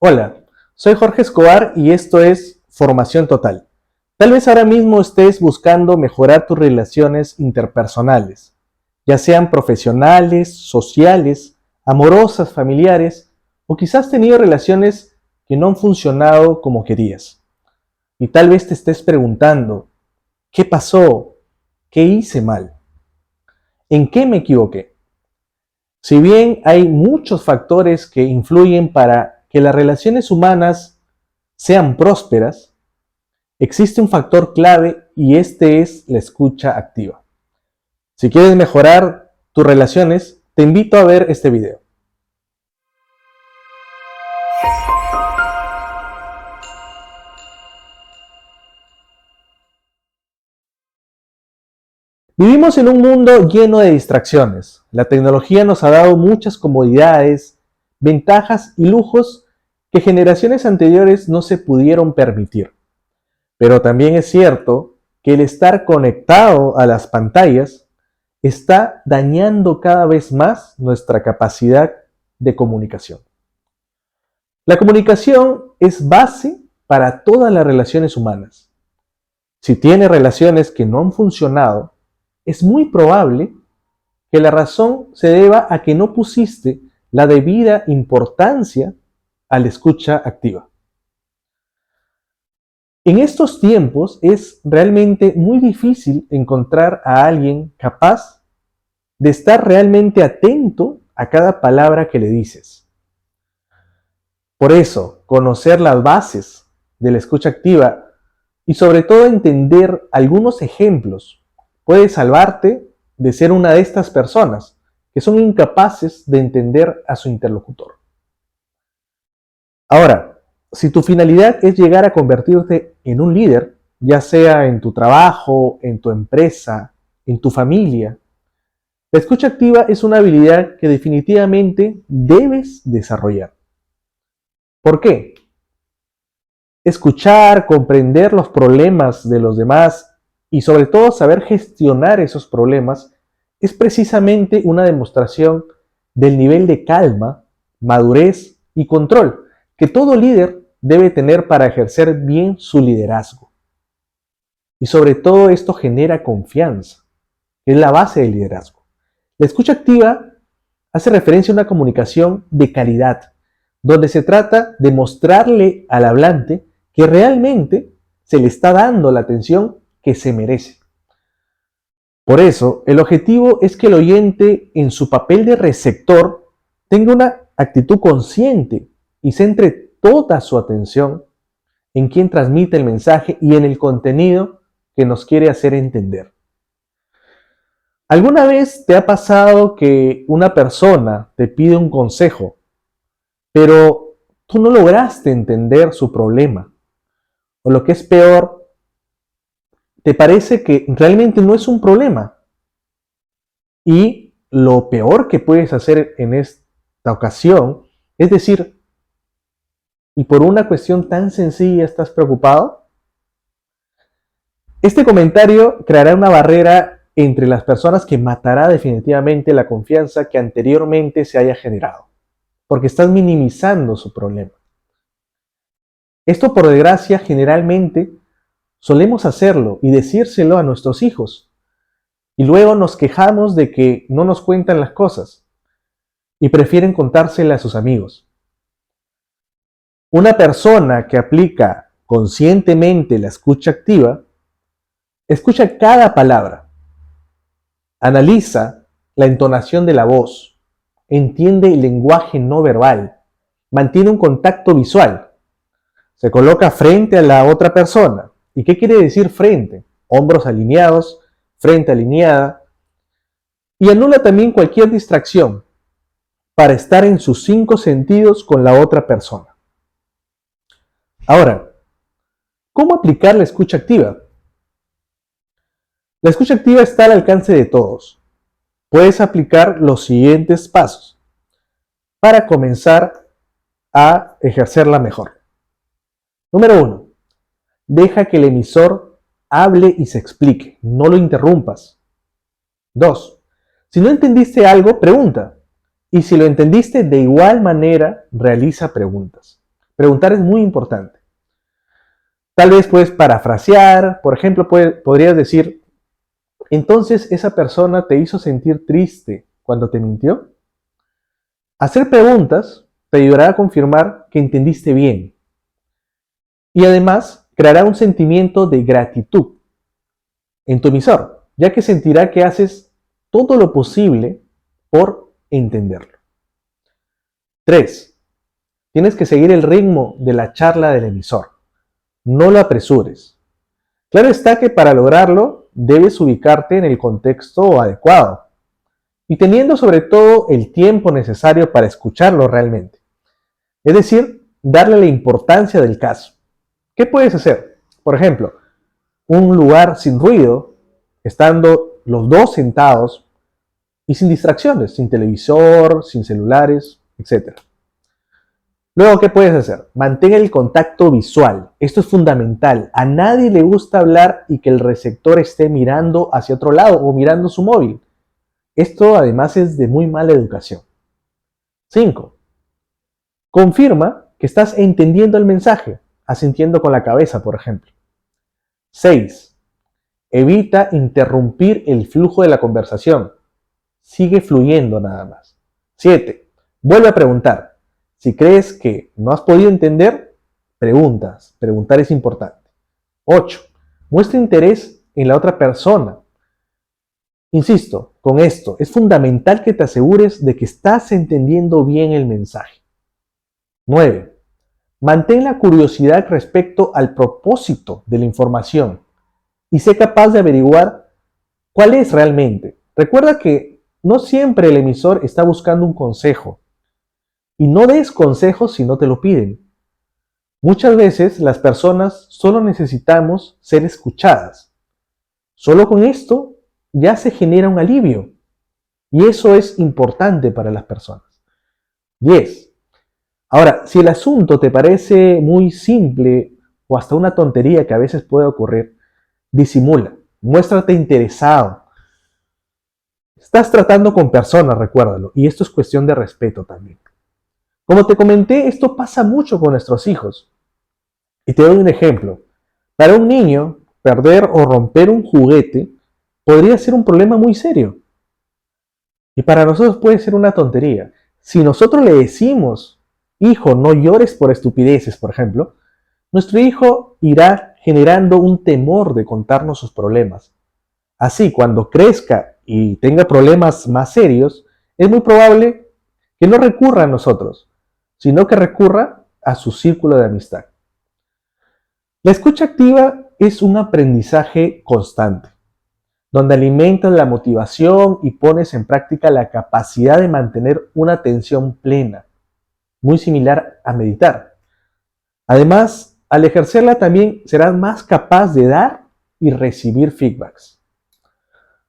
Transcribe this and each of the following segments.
Hola, soy Jorge Escobar y esto es Formación Total. Tal vez ahora mismo estés buscando mejorar tus relaciones interpersonales, ya sean profesionales, sociales, amorosas, familiares, o quizás has tenido relaciones que no han funcionado como querías. Y tal vez te estés preguntando, ¿qué pasó? ¿Qué hice mal? ¿En qué me equivoqué? Si bien hay muchos factores que influyen para que las relaciones humanas sean prósperas, existe un factor clave y este es la escucha activa. Si quieres mejorar tus relaciones, te invito a ver este video. Vivimos en un mundo lleno de distracciones. La tecnología nos ha dado muchas comodidades, ventajas y lujos que generaciones anteriores no se pudieron permitir. Pero también es cierto que el estar conectado a las pantallas está dañando cada vez más nuestra capacidad de comunicación. La comunicación es base para todas las relaciones humanas. Si tienes relaciones que no han funcionado, es muy probable que la razón se deba a que no pusiste la debida importancia a la escucha activa. En estos tiempos es realmente muy difícil encontrar a alguien capaz de estar realmente atento a cada palabra que le dices. Por eso, conocer las bases de la escucha activa y sobre todo entender algunos ejemplos puede salvarte de ser una de estas personas que son incapaces de entender a su interlocutor. Ahora, si tu finalidad es llegar a convertirte en un líder, ya sea en tu trabajo, en tu empresa, en tu familia, la escucha activa es una habilidad que definitivamente debes desarrollar. ¿Por qué? Escuchar, comprender los problemas de los demás y sobre todo saber gestionar esos problemas es precisamente una demostración del nivel de calma, madurez y control que todo líder debe tener para ejercer bien su liderazgo. Y sobre todo esto genera confianza, que es la base del liderazgo. La escucha activa hace referencia a una comunicación de calidad, donde se trata de mostrarle al hablante que realmente se le está dando la atención que se merece. Por eso, el objetivo es que el oyente, en su papel de receptor, tenga una actitud consciente y centre toda su atención en quien transmite el mensaje y en el contenido que nos quiere hacer entender. ¿Alguna vez te ha pasado que una persona te pide un consejo, pero tú no lograste entender su problema? O lo que es peor, te parece que realmente no es un problema. Y lo peor que puedes hacer en esta ocasión es decir, ¿y por una cuestión tan sencilla estás preocupado? Este comentario creará una barrera entre las personas que matará definitivamente la confianza que anteriormente se haya generado, porque estás minimizando su problema. Esto, por desgracia, generalmente solemos hacerlo y decírselo a nuestros hijos, y luego nos quejamos de que no nos cuentan las cosas y prefieren contárselas a sus amigos. Una persona que aplica conscientemente la escucha activa, escucha cada palabra, analiza la entonación de la voz, entiende el lenguaje no verbal, mantiene un contacto visual, se coloca frente a la otra persona. ¿Y qué quiere decir frente? Hombros alineados, frente alineada, y anula también cualquier distracción para estar en sus 5 sentidos con la otra persona. Ahora, ¿cómo aplicar la escucha activa? La escucha activa está al alcance de todos. Puedes aplicar los siguientes pasos para comenzar a ejercerla mejor. Número 1. Deja que el emisor hable y se explique. No lo interrumpas. 2. Si no entendiste algo, pregunta. Y si lo entendiste, de igual manera, realiza preguntas. Preguntar es muy importante. Tal vez puedes parafrasear, por ejemplo, podrías decir, entonces esa persona te hizo sentir triste cuando te mintió. Hacer preguntas te ayudará a confirmar que entendiste bien y además creará un sentimiento de gratitud en tu emisor, ya que sentirá que haces todo lo posible por entenderlo. 3. Tienes que seguir el ritmo de la charla del emisor. No lo apresures. Claro está que para lograrlo debes ubicarte en el contexto adecuado y teniendo sobre todo el tiempo necesario para escucharlo realmente. Es decir, darle la importancia del caso. ¿Qué puedes hacer? Por ejemplo, un lugar sin ruido, estando los dos sentados y sin distracciones, sin televisor, sin celulares, etc. Luego, ¿qué puedes hacer? Mantén el contacto visual. Esto es fundamental. A nadie le gusta hablar y que el receptor esté mirando hacia otro lado o mirando su móvil. Esto además es de muy mala educación. 5. Confirma que estás entendiendo el mensaje, asintiendo con la cabeza, por ejemplo. 6. Evita interrumpir el flujo de la conversación. Sigue fluyendo nada más. 7. Vuelve a preguntar. Si crees que no has podido entender, preguntas. Preguntar es importante. 8. Muestra interés en la otra persona. Insisto, con esto es fundamental que te asegures de que estás entendiendo bien el mensaje. 9. Mantén la curiosidad respecto al propósito de la información y sé capaz de averiguar cuál es realmente. Recuerda que no siempre el emisor está buscando un consejo y no des consejos si no te lo piden. Muchas veces las personas solo necesitamos ser escuchadas. Solo con esto ya se genera un alivio y eso es importante para las personas. 10. Ahora, si el asunto te parece muy simple o hasta una tontería que a veces puede ocurrir, disimula, muéstrate interesado. Estás tratando con personas, recuérdalo, y esto es cuestión de respeto también. Como te comenté, esto pasa mucho con nuestros hijos. Y te doy un ejemplo. Para un niño, perder o romper un juguete podría ser un problema muy serio. Y para nosotros puede ser una tontería. Si nosotros le decimos, hijo, no llores por estupideces, por ejemplo, nuestro hijo irá generando un temor de contarnos sus problemas. Así, cuando crezca y tenga problemas más serios, es muy probable que no recurra a nosotros, sino que recurra a su círculo de amistad. La escucha activa es un aprendizaje constante, donde alimentas la motivación y pones en práctica la capacidad de mantener una atención plena, muy similar a meditar. Además, al ejercerla también serás más capaz de dar y recibir feedbacks.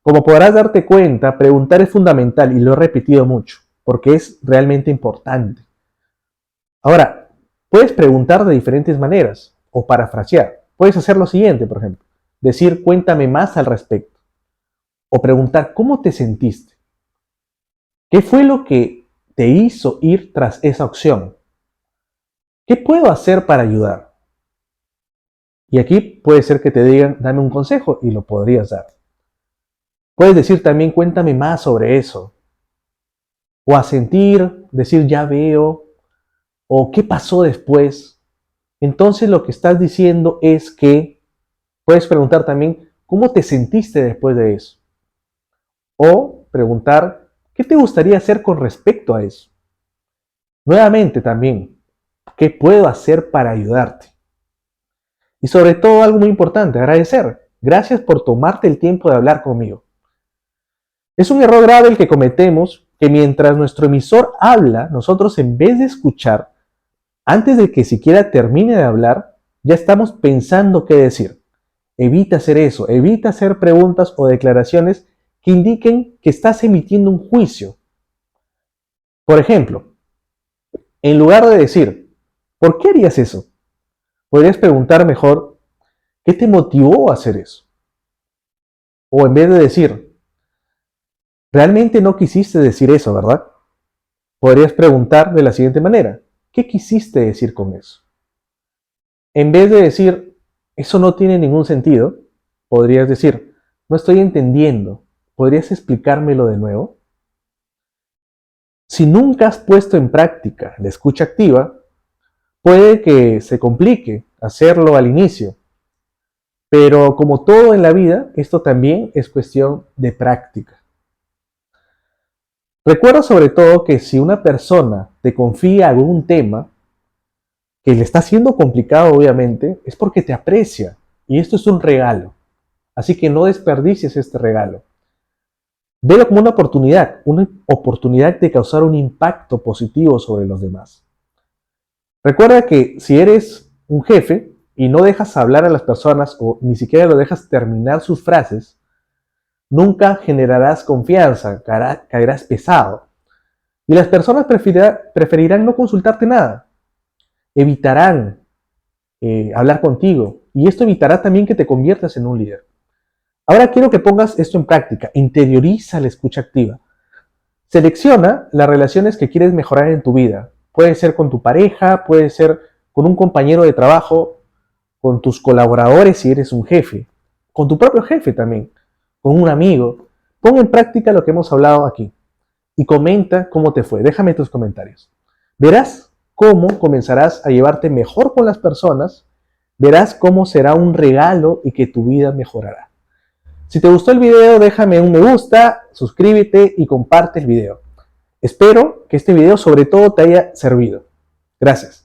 Como podrás darte cuenta, preguntar es fundamental y lo he repetido mucho, porque es realmente importante. Ahora, puedes preguntar de diferentes maneras o parafrasear. Puedes hacer lo siguiente, por ejemplo, decir cuéntame más al respecto o preguntar cómo te sentiste. ¿Qué fue lo que te hizo ir tras esa opción? ¿Qué puedo hacer para ayudar? Y aquí puede ser que te digan, dame un consejo y lo podrías dar. Puedes decir también, cuéntame más sobre eso. O asentir, decir, ya veo. O qué pasó después. Entonces lo que estás diciendo es que puedes preguntar también, ¿cómo te sentiste después de eso? O preguntar, ¿qué te gustaría hacer con respecto a eso? Nuevamente también, ¿qué puedo hacer para ayudarte? Y sobre todo algo muy importante, agradecer. Gracias por tomarte el tiempo de hablar conmigo. Es un error grave el que cometemos, que mientras nuestro emisor habla, nosotros en vez de escuchar, antes de que siquiera termine de hablar, ya estamos pensando qué decir. Evita hacer eso, evita hacer preguntas o declaraciones que indiquen que estás emitiendo un juicio. Por ejemplo, en lugar de decir, ¿por qué harías eso? Podrías preguntar mejor, ¿qué te motivó a hacer eso? O en vez de decir, realmente no quisiste decir eso, ¿verdad? Podrías preguntar de la siguiente manera, ¿qué quisiste decir con eso? En vez de decir, eso no tiene ningún sentido, podrías decir, no estoy entendiendo, ¿podrías explicármelo de nuevo? Si nunca has puesto en práctica la escucha activa, puede que se complique hacerlo al inicio, pero como todo en la vida, esto también es cuestión de práctica. Recuerda sobre todo que si una persona te confía algún tema, que le está haciendo complicado obviamente, es porque te aprecia y esto es un regalo. Así que no desperdicies este regalo. Velo como una oportunidad de causar un impacto positivo sobre los demás. Recuerda que si eres un jefe y no dejas hablar a las personas o ni siquiera lo dejas terminar sus frases, nunca generarás confianza, caerás pesado. Y las personas preferirán no consultarte nada, evitarán hablar contigo y esto evitará también que te conviertas en un líder. Ahora quiero que pongas esto en práctica, interioriza la escucha activa. Selecciona las relaciones que quieres mejorar en tu vida. Puede ser con tu pareja, puede ser con un compañero de trabajo, con tus colaboradores si eres un jefe, con tu propio jefe también, con un amigo. Pon en práctica lo que hemos hablado aquí y comenta cómo te fue. Déjame tus comentarios. Verás cómo comenzarás a llevarte mejor con las personas, verás cómo será un regalo y que tu vida mejorará. Si te gustó el video, déjame un me gusta, suscríbete y comparte el video. Espero que este video sobre todo te haya servido. Gracias.